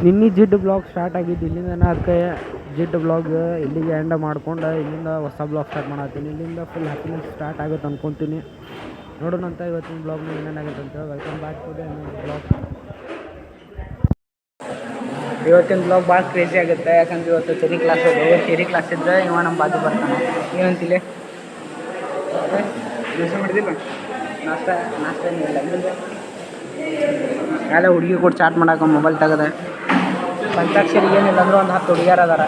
ನಿನ್ನೆ ಜಿಡ್ blog start ಆಗಿದ್ದು ಇಲ್ಲಿಂದ ಅದಕ್ಕೆ ಜಿಡ್ ಬ್ಲಾಗ್ ಇಲ್ಲಿಗೆ ಎಂಡ ಮಾಡ್ಕೊಂಡು ಇಲ್ಲಿಂದ ಹೊಸ ಬ್ಲಾಗ್ ಸ್ಟಾರ್ಟ್ ಮಾಡತ್ತೀನಿ. ಇಲ್ಲಿಂದ ಫುಲ್ ಹ್ಯಾಪಿನೆಸ್ ಸ್ಟಾರ್ಟ್ ಆಗುತ್ತೆ ಅಂದ್ಕೊತೀನಿ. ನೋಡೋಣ ಅಂತ ಇವತ್ತಿನ ಬ್ಲಾಗ್ನ ಏನೇನಾಗುತ್ತೆ ಅಂತ. Welcome back to the blog. ಇವತ್ತಿನ ಬ್ಲಾಗ್ ಭಾಳ ಕ್ರೇಜಿ ಆಗುತ್ತೆ, ಯಾಕಂದ್ರೆ ಇವತ್ತು ಥಿಯರಿ ಕ್ಲಾಸ್ ಅದು. ಥಿಯರಿ ಕ್ಲಾಸ್ ಇದ್ದರೆ ಇವ ನಮ್ಮ ಬಾಜು ಬರ್ತಾನೆ. ಏನಂತಿಲ್ಲ ನಾಷ್ಟ ಮಾಡಿದಿಲ್ಲ? ನಾಷ್ಟ ಏನಿಲ್ಲ. ಎಲ್ಲ ಹುಡುಗಿ ಕೂಡ ಚಾಟ್ ಮಾಡಕ್ಕೆ ಮೊಬೈಲ್ ತೆಗೆದ ಪಂಚಾಕ್ಷರಿ ಏನಿಲ್ಲ ಅಂದ್ರೆ ಒಂದು 10 ಹುಡುಗಿಯರು ಅದಾರ.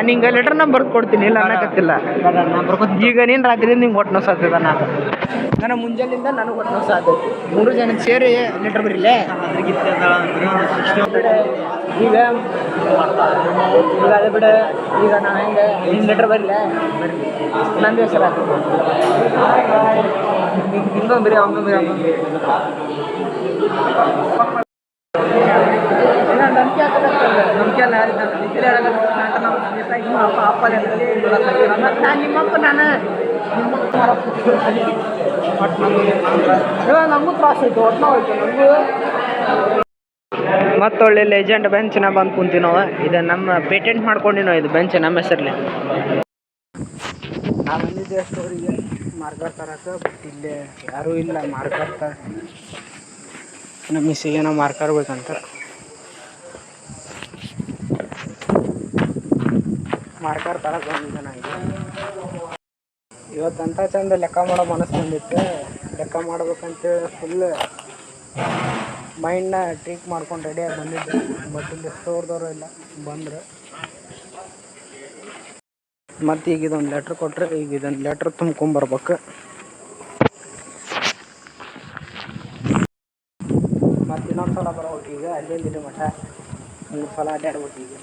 ನಿಂಗೆ ಲೆಟರ್ ನಾ ಬರ್ದು ಕೊಡ್ತೀನಿ, ಇಲ್ಲ ಅನ್ನಕತ್ತಿಲ್ಲ. ಈಗ ನೀನು ರಾತ್ರಿ ನಿಂಗೆ ಹೊಟ್ಟೆ ನೋವು ಸಾಧ್ಯದ. ನಾನು ಮುಂಜಾನಿಂದ ನನಗೆ ಹೊಟ್ಟೆ ನೋವು ಸಾಧ್ಯ. 3 ಜನಕ್ಕೆ ಸೇರಿ ಲೆಟರ್ ಬರೀಲೇ. ಈಗ ಅದೇ ಬಿಡ. ಈಗ ನಾನು ಹೆಂಗೆ ನಿನ್ನ ಲೆಟರ್ ಬರೀಲೇ? ನಂದು ಹೆಸರು ಹಿಂದೊಂದು ಬರೀ ಅವನೊಂದು ಬರೀ ಅವನೊಂದು ನಂಬಿಕೆ ಹಾಕಬೇಕಲ್ಲ. ನಂಬಿಕೆ ಎಲ್ಲ ನಿಮ್ಮಪ್ಪ ಅಪ್ಪ ನಾನು ನಿಮ್ಮಪ್ಪ ನಾನು ಇವಾಗ ನಮಗೂ ತ್ರಾಸ ಆಯ್ತು, ಹೊಟ್ಟೆ ಹೋಯ್ತು ನಮಗೂ. ಮತ್ತೊಳ್ಳೆ ಲೆಜೆಂಡ್ ಬೆಂಚ್ನ ಬಂದು ಕುಂತೀವಿ ನಾವು. ಇದು ನಮ್ಮ ಪೇಟೆಂಟ್ ಮಾಡ್ಕೊಂಡಿವಿ ನಾವು. ಇದು ಬೆಂಚ್ ನಮ್ಮ ಹೆಸರಲ್ಲಿ. ನಾವು ಬಂದಿದ್ದೆ ಸ್ಟೋರಿಗೆ ಮಾರ್ಕರ್ ತರಕ್ಕೆ. ಬಟ್ ಇಲ್ಲೇ ಯಾರೂ ಇಲ್ಲ ಮಾರ್ಕರ್ ನಮ್ಮ ಮಿಸ್ಸಿಗೆ ನಾವು ಮಾರ್ಕರ್ ಬೇಕಂತ ಮಾರ್ಕರ್ ತರಕ್ಕೆ ಬಂದಿದ್ದೆ ನನಗೆ. ಇವತ್ತಂತ ಚಂದ ಲೆಕ್ಕ ಮಾಡೋ ಮನಸ್ಸು ಬಂದಿತ್ತು. ಲೆಕ್ಕ ಮಾಡ್ಬೇಕಂತೇಳಿ ಫುಲ್ ಮೈಂಡ್ನ ಟ್ರೀಕ್ ಮಾಡ್ಕೊಂಡು ರೆಡಿಯಾಗಿ ಬಂದಿದ್ದೆ. ಬಟ್ ಇಲ್ಲಿ ಸ್ಟೋರ್ದವರು ಇಲ್ಲ, ಬಂದರು. ಮತ್ತು ಈಗ ಇದೊಂದು ಲೆಟ್ರ್ ಕೊಟ್ಟರೆ ಈಗ ಇದೊಂದು ಲೆಟ್ರ್ ತುಂಬ್ಕೊಂಬರ್ಬೇಕು. ಮತ್ತು ಇನ್ನೊಂದು ಸಲ ಬರ್ಬೇಕು. ಈಗ ಅಲ್ಲಿಂದ ಮಠ 3 ಸಲ ಅಡ್ಡಾಡ್ಬೇಕು. ಈಗ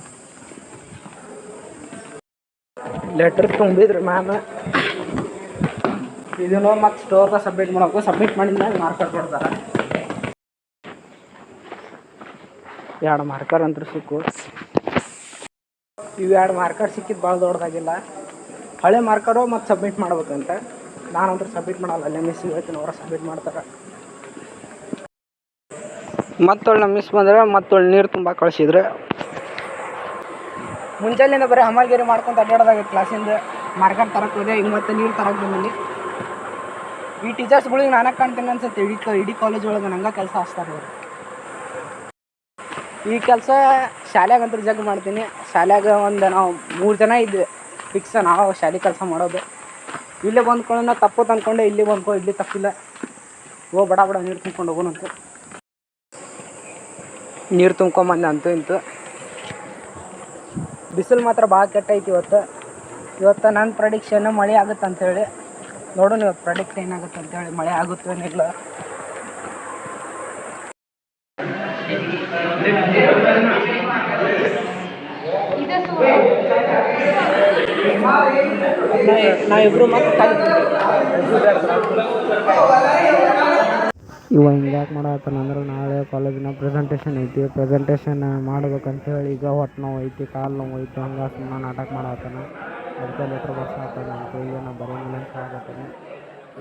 ಲೆಟ್ರ್ ತುಂಬಿದ್ರೆ ಮ್ಯಾಮ್ ಇದನ್ನು ಮತ್ತು ಸ್ಟೋರ್ಗೆ ಸಬ್ಮಿಟ್ ಮಾಡಬೇಕು. ಸಬ್ಮಿಟ್ ಮಾಡಿದ್ಮೇಲೆ ಮಾರ್ಕರ್ ಕೊಡ್ತಾರೆ. 2 ಮಾರ್ಕರ್ ಅಂತೂ ಸಿಕ್ಕು. ಇವು 2 ಮಾರ್ಕರ್ ಸಿಕ್ಕಿದ್ದು ಭಾಳ ದೊಡ್ಡದಾಗಿಲ್ಲ. ಹಳೆ ಮಾರ್ಕರು ಮತ್ತು ಸಬ್ಮಿಟ್ ಮಾಡ್ಬೇಕಂತ. ನಾನಂತೂ ಸಬ್ಮಿಟ್ ಮಾಡಲ್ಲ. ಅಲ್ಲೇ ಮಿಸ್ ಹೇಳ್ತೀನಿ, ಅವರ ಸಬ್ಮಿಟ್ ಮಾಡ್ತಾರೆ. ಮತ್ತೊಳ್ಳೆ ಮಿಸ್ ಬಂದರೆ ಮತ್ತೊಳ್ಳೆ ನೀರು ತುಂಬ ಕಳಿಸಿದ್ರೆ. ಮುಂಜಾನೆಯಿಂದ ಬರೀ ಹಮಲ್ಗಿರಿ ಮಾಡ್ಕೊಂಡು ಅಡ್ಡಾಡೋದಾಗಿತ್ತು ಕ್ಲಾಸಿಂದ. ಮಾರ್ಕರ್ ತರಕ್ಕೆ ಹೋದೆ, ಈಗ ಮತ್ತೆ ನೀರು ತರಕ್ಕೆ ಬಂದಿನಿ. ಈ ಟೀಚರ್ಸ್ಗಳಿಗೆ ನಾನೇ ಕಾಣ್ತೀನಿ ಅನ್ಸುತ್ತೆ. ಇಡೀ ಕಾಲೇಜ್ ಒಳಗೆ ನಂಗೆ ಕೆಲಸ ಹಚ್ತಾರೆ ಅವರು. ಈ ಕೆಲಸ ಶಾಲ್ಯಾಗಂತೂ ಜಗ್ ಮಾಡ್ತೀನಿ. ಶಾಲ್ಯಾಗ ಒಂದು ನಾವು 3 ಜನ ಇದ್ವಿ ಫಿಕ್ಸ್. ನಾವು ಶಾಲೆ ಕೆಲಸ ಮಾಡೋದು. ಇಲ್ಲೇ ಬಂದ್ಕೊಳ್ಳೋ ತಪ್ಪು ತಂದ್ಕೊಂಡೆ. ಇಲ್ಲಿ ಬಂದ್ಕೊ, ಇಲ್ಲಿ ತಪ್ಪಿಲ್ಲ. ಬಡ ನೀರು ತುಂಬ್ಕೊಂಡು ಹೋಗೋಣಂತ. ನೀರು ತುಂಬ್ಕೊಂಬಂದೆ ಅಂತೂ ಇಂತು. ಬಿಸಿಲು ಮಾತ್ರ ಭಾಳ ಕೆಟ್ಟೈತಿ ಇವತ್ತು ನನ್ನ ಪ್ರಡಿಕ್ಷನ್ ಮಳೆ ಆಗುತ್ತೆ ಅಂಥೇಳಿ. ನೋಡೋಣ ಇವತ್ತು ಪ್ರಡಿಕ್ಟ್ ಏನಾಗುತ್ತೆ ಅಂತೇಳಿ. ಮಳೆ ಆಗುತ್ತೆ ಏನಿಲ್ಲ. ನಾವಿಬ್ರು ಮತ್ತೆ ಇವ ಹಿಂಗ್ಯಾಕೆ ಮಾಡತ್ತಾನಂದ್ರೆ ನಾಳೆ ಕಾಲೇಜಿನ ಪ್ರೆಸೆಂಟೇಷನ್ ಐತಿ. ಪ್ರೆಸೆಂಟೇಷನ್ ಮಾಡ್ಬೇಕಂತೇಳಿ ಈಗ ಹೊಟ್ಟೆ ನೋವು ಐತಿ, ಕಾಲು ನೋವು ಐತಿ. ಹಂಗೆ ಸುಮ್ಮನೆ ನಾಟಕ ಮಾಡತ್ತಾನ. ಅದಕ್ಕೆ ಲೆಟ್ರ್ ಬರ್ಸಾತಾನ ಅಂತ. ಈಗ ನಾ ಬರೋಂಗಿಲ್ಲ ಅಂತ ಆಗತ್ತಾನೆ.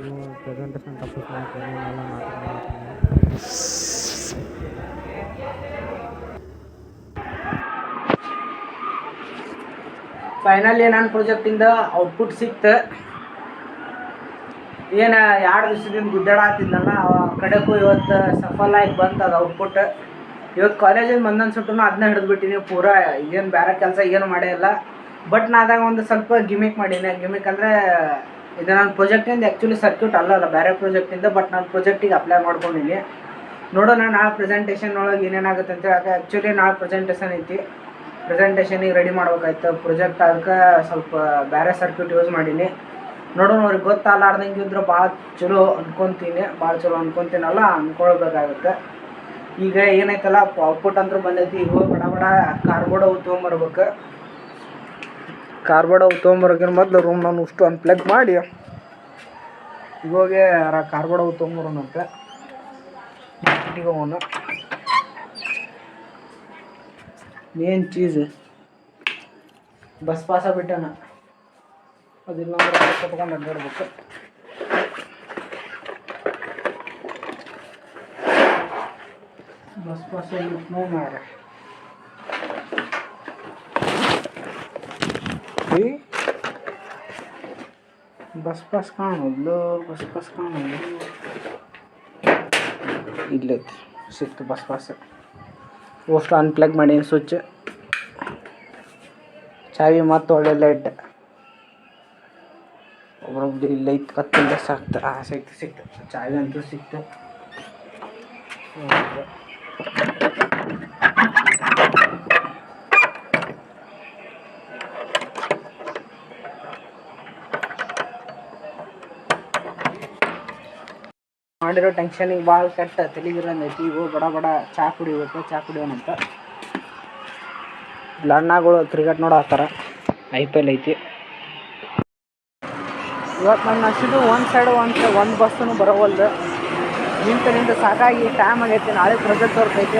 ಇವು ಪ್ರೆಸೆಂಟೇಷನ್ ತಪ್ಪಿಸ್ ಮಾಡ್ತಾನೆ, ಎಲ್ಲ ನಾಟಕ ಮಾಡತ್ತಾನೆ. ಫೈನಲಿ ನನ್ನ ಪ್ರಾಜೆಕ್ಟಿಂದ ಔಟ್ಪುಟ್ ಸಿಕ್ತು. ಏನು 2 ದಿವಸದಿಂದ ಗುದ್ದಾಡತ್ತಿದ್ನಲ್ಲ ಆ ಕಡೆಗೂ ಇವತ್ತು ಸಫಲ ಆಗಿ ಬಂತು ಅದು ಔಟ್ಪುಟ್. ಇವತ್ತು ಕಾಲೇಜಿಂದ ಬಂದನ್ ಸುಟ್ಟು ಅದನ್ನ ಹಿಡಿದ್ಬಿಟ್ಟಿನಿ ಪೂರಾ. ಏನು ಬೇರೆ ಕೆಲಸ ಏನು ಮಾಡೇ ಇಲ್ಲ. ಬಟ್ ನಾದಾಗ ಒಂದು ಸ್ವಲ್ಪ ಗಿಮಿಕ್ ಮಾಡೀನಿ. ಗಿಮಿಕ್ ಅಂದರೆ ಇದು ನನ್ನ ಪ್ರಾಜೆಕ್ಟಿಂದ ಆ್ಯಕ್ಚುಲಿ ಸರ್ಕ್ಯೂಟ್ ಅಲ್ಲ, ಬೇರೆ ಪ್ರಾಜೆಕ್ಟಿಂದ. ಬಟ್ ನಾನು ಪ್ರಾಜೆಕ್ಟಿಗೆ ಅಪ್ಲೈ ಮಾಡ್ಕೊಂಡಿನಿ. ನೋಡೋಣ ನಾಳೆ ಪ್ರೆಸೆಂಟೇಷನ್ ಒಳಗೆ ಏನೇನಾಗುತ್ತೆ ಅಂತ. ಯಾಕೆ ಆ್ಯಕ್ಚುಲಿ ನಾಳೆ ಪ್ರೆಸೆಂಟೇಷನ್ ಐತಿ. ಪ್ರೆಸೆಂಟೇಷನಿಗೆ ರೆಡಿ ಮಾಡ್ಬೇಕಾಯ್ತು ಪ್ರಾಜೆಕ್ಟ್. ಅದಕ್ಕೆ ಸ್ವಲ್ಪ ಬೇರೆ ಸರ್ಕ್ಯೂಟ್ ಯೂಸ್ ಮಾಡೀನಿ. ನೋಡೋಣ, ಅವ್ರಿಗೆ ಗೊತ್ತಾಗಲಾರ್ದಂಗೆ ಇದ್ರೆ ಭಾಳ ಚಲೋ ಅನ್ಕೊತೀನಲ್ಲ, ಅಂದ್ಕೊಳ್ಬೇಕಾಗುತ್ತೆ. ಈಗ ಏನೈತಲ್ಲ ಔಟ್ಪುಟ್ ಅಂತೂ ಬಂದೈತಿ. ಈಗ ಬಡ ಕಾರ್ಬೋರ್ಡ್ ಅವು ತೊಗೊಂಬರ್ಬೇಕು. ಕಾರ್ಬೋರ್ಡ್ ಅವು ತೊಗೊಂಬರೋಕ್ಕಿಂತ ಮೊದಲು ರೂಮ್ ನಾನು ಅಷ್ಟು ಅನ್ಪ್ಲಗ್ ಮಾಡಿ ಇವಾಗೆ ಕಾರ್ಬೋರ್ಡ್ ಅವು ತೊಗೊಂಬರೋಣಂತ. ಹೋಗೋಣ. ಮೇನ್ ಚೀಸ್ ಬಸ್ ಪಾಸ ಬಿಟ್ಟನ, ಅದಿಲ್ಲ ಅಂದ್ರೆ ಕಟ್ಕೊಂಡು ಅಡ್ಡಾಡ್ಬೇಕು. ಹೊಸ ನೋ ಮಾರ ಬಸ್ ಕಾಣೋದು ಇಲ್ಲೈತಿ ಸಿಕ್ತು ಬಸ್ ಅಷ್ಟು ಅನ್ಪ್ಲಗ್ ಮಾಡೀನಿ ಸ್ವಿಚ್ ಚಾವಿ ಮತ್ತು ಒಳ್ಳೆ ಲೈಟ್ ಒಬ್ಬರೊಬ್ರು ಇಲ್ಲೈತಿ ಕತ್ತಿಲ್ಲ ಸಿಕ್ತು ಚಾವಿ ಅಂತೂ ಸಿಕ್ತು. ಮಾಡಿರೋ ಟೆನ್ಷನಿಗೆ ಭಾಳ ಕೆಟ್ಟ ತಲೆಗಿರಂದೈತಿ. ಇವು ಬಡ ಚಾ ಕುಡಿಯೋಣಂತ ಲಣ್ಣಗಳು ಕ್ರಿಕೆಟ್ ನೋಡತ್ತಾರ. IPL ಐತಿ ಇವತ್ತು. ನನ್ನ ಅಷ್ಟು ಒಂದು ಬಸ್ಸೂ ಬರೋವಲ್ದು. ನಿಂತು ಸಾಕಾಗಿ ಟೈಮ್ ಆಗೈತಿ. ನಾಳೆ ಪ್ರೊಜೆಕ್ಟ್ ವರ್ಕ್ ಐತಿ,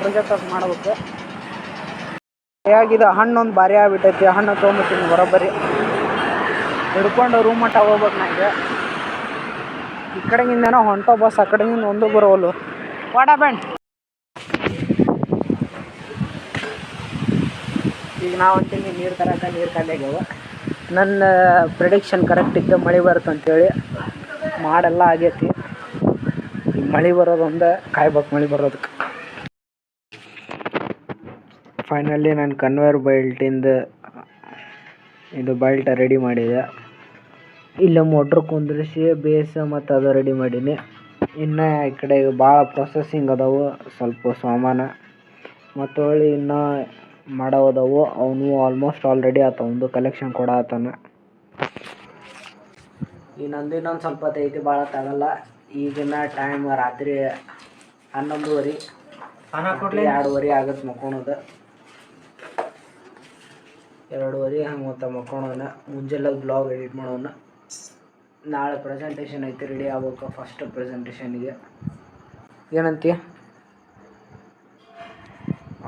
ಪ್ರೊಜೆಕ್ಟ್ ವರ್ಕ್ ಮಾಡ್ಬೇಕು. ಹೇಗಿದೆ ಹಣ್ಣೊಂದು ಭಾರಿ ಆಗ್ಬಿಟ್ಟೈತಿ. ಹಣ್ಣು ತೊಗೊಂಬಿಟ್ಟಿನಿ ಬರೋಬ್ಬರಿ ಹಿಡ್ಕೊಂಡು ರೂಮ್ ಮಟ್ಟ ಹೋಗ್ಬೇಕು. ನನಗೆ ಈ ಕಡೆಗಿಂದೇನೋ ಹೊಂಟೋ ಬಸ್, ಆ ಕಡೆಗಿಂದ ಒಂದು ಬರೋವಲ್ಲು. What happened? ಈಗ ನಾವು ಅಂತೀನಿ ನೀರು ಖಾಲಿಯಾಗ್ಯಾವ. ನನ್ನ ಪ್ರಿಡಿಕ್ಷನ್ ಕರೆಕ್ಟ್ ಇತ್ತು, ಮಳೆ ಬರುತ್ತೆ ಅಂತೇಳಿ. ಮಾಡೆಲ್ಲ ಆಗೈತಿ. ಈಗ ಮಳೆ ಬರೋದೊಂದು ಕಾಯ್ಬೇಕು, ಮಳೆ ಬರೋದಕ್ಕೆ. ಫೈನಲಿ ನಾನು ಕನ್ವೇರ್ ಬೆಲ್ಟಿಂದು ಇದು ಬೆಲ್ಟ್ ರೆಡಿ ಮಾಡಿದೆ. ಇಲ್ಲೇ ಮೋಟ್ರ್ ಕುಂದ್ರಿಸಿ ಬೇಸ್ ಮತ್ತು ಅದು ರೆಡಿ ಮಾಡೀನಿ. ಇನ್ನು ಈ ಕಡೆ ಭಾಳ ಪ್ರೊಸೆಸಿಂಗ್ ಅದಾವು, ಸ್ವಲ್ಪ ಸಾಮಾನು ಮತ್ತು ಹೊಳ್ಳಿ ಇನ್ನೂ ಮಾಡವದವು. ಅವನು ಆಲ್ಮೋಸ್ಟ್ ಆಲ್ರೆಡಿ ಆತವಂದು ಕಲೆಕ್ಷನ್ ಕೊಡತ್ತಾನ. ಇನ್ನೊಂದು ಸ್ವಲ್ಪ ಐತಿ, ಭಾಳ ತಗಲ್ಲ. ಈಗಿನ ಟೈಮ್ ರಾತ್ರಿ 11:30 2:30 ಆಗತ್ತೆ ಮಕ್ಕೊಳೋದು. 2:30 ಹಂಗೆ ಮತ್ತು ಮಕ್ಕೊಳೋಣ. ಮುಂಜಾನೆ ಬ್ಲಾಗ್ ಎಡಿಟ್ ಮಾಡೋಣ. ನಾಳೆ ಪ್ರೆಸೆಂಟೇಷನ್ ಐತಿ, ರೆಡಿ ಆಗ್ಬೇಕು. ಫಸ್ಟ್ ಪ್ರೆಸೆಂಟೇಷನ್ಗೆ ಏನಂತೀಯ?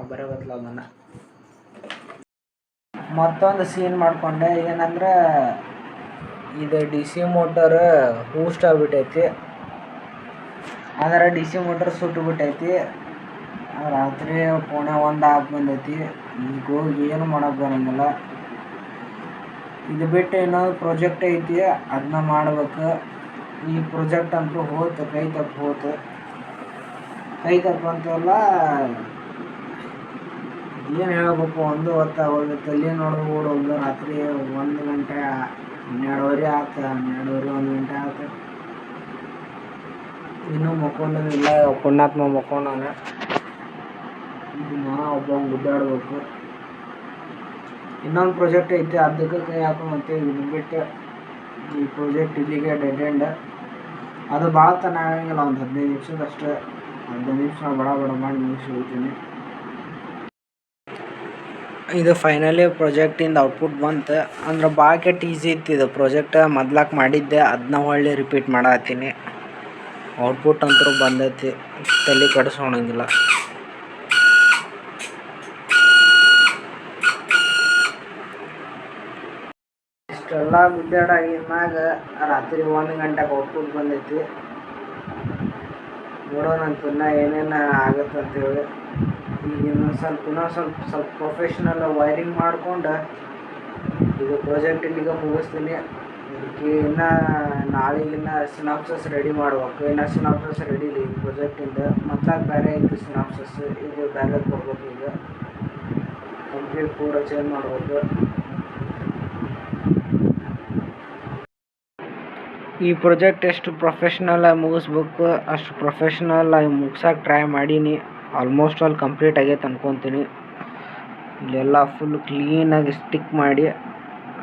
ಬರೋಗತ್ತಲ್ಲ ಅದನ್ನು ಮತ್ತೊಂದು ಸೀನ್ ಮಾಡಿಕೊಂಡೆ. ಏನಂದ್ರೆ ಇದು DC ಮೋಟರ್ ಹೂಸ್ಟ್ ಆಗಿಬಿಟ್ಟೈತಿ. ಆದರೆ DC ಮೋಟರ್ ಸುಟ್ಟುಬಿಟ್ಟೈತಿ. ರಾತ್ರಿ 1:45 ಆಗಿ ಬಂದೈತಿ. ಈಗ ಹೋಗಿ ಏನು ಮಾಡೋಕೆ ಬರೋಂಗಿಲ್ಲ. ಇದು ಬಿಟ್ಟು ಇನ್ನೊಂದು ಪ್ರಾಜೆಕ್ಟ್ ಐತಿ, ಅದನ್ನ ಮಾಡ್ಬೇಕು. ಈ ಪ್ರಾಜೆಕ್ಟ್ ಅಂತೂ ಹೋತು, ಕೈ ತಪ್ಪಂತೆಲ್ಲ ಏನು ಹೇಳಬೇಕು. ಒಂದು ಹೊತ್ತು ತಲೆ ನೋಡೋದು ಓಡೋದು. ರಾತ್ರಿ 1 ಗಂಟೆ 12:30 ಆಯ್ತು. 12:30 1 ಗಂಟೆ ಆಯ್ತು. ಇನ್ನೂ ಮಕ್ಕೊಂಡಿಲ್ಲ. ಪುಣ್ಯಾತ್ಮ ಮಕ್ಕೊಂಡಾನ. ಇದು ಒಬ್ಬ ಗುದ್ದಾಡ್ಬೇಕು. ಇನ್ನೊಂದು ಪ್ರಾಜೆಕ್ಟ್ ಐತಿ, ಅದಕ್ಕೆ ಕೈ ಹಾಕೊಂಬಂತೀವಿ. ಇದನ್ನು ಬಿಟ್ಟು ಈ ಪ್ರಾಜೆಕ್ಟ್ ಇಲ್ಲಿಗೆ ಡೆಡ್ ಎಂಡ್. ಅದು ಭಾಳ ತನ ಆಗಂಗಿಲ್ಲ, ಒಂದು 15 ನಿಮಿಷದಷ್ಟು. 15 ನಿಮಿಷ ಬಡ ಮಾಡಿ ಮುಗಿಸ್ಬಿಡ್ತೀನಿ. ಇದು ಫೈನಲಿ ಪ್ರಾಜೆಕ್ಟಿಂದ ಔಟ್ಪುಟ್ ಬಂತು. ಅಂದ್ರೆ ಭಾಳ ಕೆಟ್ಟ ಈಸಿ ಇತ್ತು ಇದು ಪ್ರಾಜೆಕ್ಟ್. ಮೊದ್ಲಾಕ್ ಮಾಡಿದ್ದೆ, ಅದನ್ನ ಹೊಳ್ಳಿ ರಿಪೀಟ್ ಮಾಡತ್ತೀನಿ. ಔಟ್ಪುಟ್ ಅಂತೂ ಬಂದೈತಿ, ತಲೆ ಕೆಡಿಸ್ಕೊಳಂಗಿಲ್ಲ. ಇಷ್ಟೆಲ್ಲ ಗುದ್ದಾಡಾಗಿದ್ಮ್ಯಾಗ ರಾತ್ರಿ 1 ಗಂಟೆಗೆ ಔಟ್ಪುಟ್ ಬಂದೈತಿ. ನೋಡೋಣಂತ ಇನ್ನೂ ಏನೇನು ಆಗುತ್ತೆ ಅಂತೇಳಿ. ಈಗ ಇನ್ನೊಂದು ಸ್ವಲ್ಪ ಪ್ರೊಫೆಷ್ನಲ್ ವೈರಿಂಗ್ ಮಾಡ್ಕೊಂಡು ಇದು ಪ್ರಾಜೆಕ್ಟ್ ಇಲ್ಲಿಗೆ ಮುಗಿಸ್ತೀನಿ. ಇದಕ್ಕೆ ಇನ್ನು ನಾಳೆಗಿನ್ನ ಸಿನಾಪ್ಸಸ್ ರೆಡಿ ಮಾಡ್ಬೇಕು. ಇನ್ನು ಸಿನಾಪ್ಸಸ್ ರೆಡಿ ಇಲ್ಲ ಈ ಪ್ರಾಜೆಕ್ಟಿಂದ. ಮತ್ತು ಬೇರೆ ಐತಿ ಸಿನಾಪ್ಸಸ್, ಇದು ಬೇರೆ ಕೊಡ್ಬೇಕು. ಈಗ ಕಂಪ್ಲೀಟ್ ಪೂರ ಚೇಂಜ್ ಮಾಡ್ಬೇಕು. ಈ ಪ್ರಾಜೆಕ್ಟ್ ಎಷ್ಟು ಪ್ರೊಫೆಷ್ನಲ್ ಆಗಿ ಮುಗಿಸ್ಬೇಕು ಅಷ್ಟು ಪ್ರೊಫೆಷ್ನಲ್ ಆಗಿ ಮುಗ್ಸೋಕೆ ಟ್ರೈ ಮಾಡೀನಿ. ಆಲ್ಮೋಸ್ಟ್ ಆಲ್ ಕಂಪ್ಲೀಟ್ ಆಗೈತೆ ಅನ್ಕೊತೀನಿ. ಇಲ್ಲೆಲ್ಲ ಫುಲ್ ಕ್ಲೀನಾಗಿ ಸ್ಟಿಕ್ ಮಾಡಿ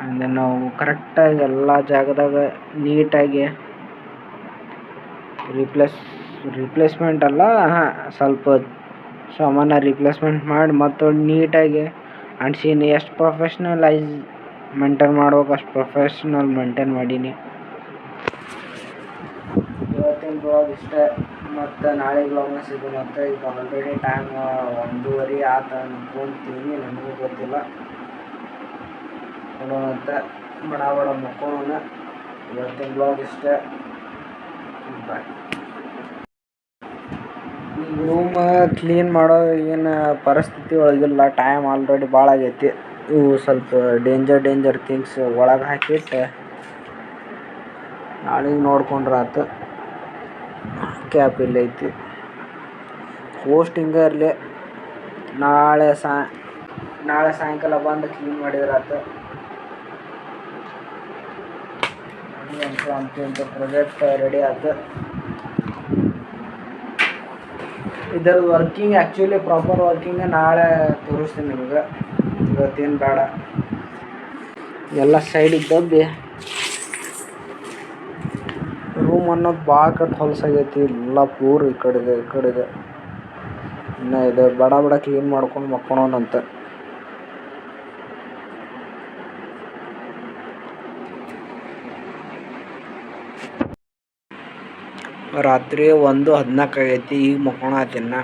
ಅಂದರೆ ನಾವು ಕರೆಕ್ಟಾಗಿ ಎಲ್ಲ ಜಾಗದಾಗ ನೀಟಾಗಿ ರಿಪ್ಲೇಸ್ಮೆಂಟ್ ಅಲ್ಲ, ಸ್ವಲ್ಪ ಸಾಮಾನು ರಿಪ್ಲೇಸ್ಮೆಂಟ್ ಮಾಡಿ ಮತ್ತು ನೀಟಾಗಿ ಅಂಟಿಸೀನಿ. ಎಷ್ಟು ಪ್ರೊಫೆಷ್ನಲೈಸ್ ಮೇಂಟೈನ್ ಮಾಡ್ಬೇಕು ಅಷ್ಟು ಪ್ರೊಫೆಷ್ನಲ್ ಮೇಂಟೈನ್ ಮಾಡೀನಿ. ಇವತ್ತಿನ ಬ್ಲಾಗ್ ಇಷ್ಟೇ. ಮತ್ತು ನಾಳೆ ಬ್ಲಾಗ್ನ ಸಿಗೋಣ. ಮತ್ತು ಈಗ ಆಲ್ರೆಡಿ ಟೈಮ್ 1:30 ಆತ ಅನ್ಕೊಂತೀನಿ, ನನಗೂ ಗೊತ್ತಿಲ್ಲ. ನೋಡೋಣಂತ ಬಡ ಮಕ್ಕೊಳ್ಳೋಣ. ಇವತ್ತಿನ ಬ್ಲಾಗ್ ಇಷ್ಟೇ. ಬಾಯ್. ರೂಮ್ ಕ್ಲೀನ್ ಮಾಡೋ ಏನು ಪರಿಸ್ಥಿತಿ ಒಳಗಿಲ್ಲ, ಟೈಮ್ ಆಲ್ರೆಡಿ ಭಾಳ ಆಗೈತಿ. ಇವು ಸ್ವಲ್ಪ ಡೇಂಜರ್ ಥಿಂಗ್ಸ್ ಒಳಗೆ ಹಾಕಿಟ್ಟು ನಾಳೆಗೆ ನೋಡ್ಕೊಂಡ್ರಾತು. ಕ್ಯಾಪ್ ಇಲ್ಲೈತಿ. ಹೋಸ್ಟ್ ಹಿಂಗೆ ಇರಲಿ, ನಾಳೆ ಸಾಯಂಕಾಲ ಬಂದು ಕ್ಲೀನ್ ಮಾಡಿದ್ರಾತು. ಅಂತ ಪ್ರಾಜೆಕ್ಟ್ ರೆಡಿ ಆಯ್ತು. ಇದರ ವರ್ಕಿಂಗ್ ಆ್ಯಕ್ಚುಲಿ ಪ್ರಾಪರ್ ವರ್ಕಿಂಗ್ ನಾಳೆ ತೋರಿಸ್ತೀನಿ ನಿಮ್ಗೆ. ಇವತ್ತೇನು ಬೇಡ, ಎಲ್ಲ ಸೈಡಿಗೆ ದಬ್ಬಿ ರೂಮ್ ಅನ್ನೋದು ಭಾಳ ಕಟ್ ಹೊಲಸಾಗೈತಿ. ಎಲ್ಲ ಪೂರ್ ಈ ಕಡೆದೆ ಇನ್ನು ಇದು ಬಡ ಕ್ಲೀನ್ ಮಾಡ್ಕೊಂಡು ಮಕ್ಕೊಳೋಣಂತ. ರಾತ್ರಿ 1:14 ಆಗೈತಿ. ಈಗ ಮಕ್ಕೊಳತ್ತೀನಿ.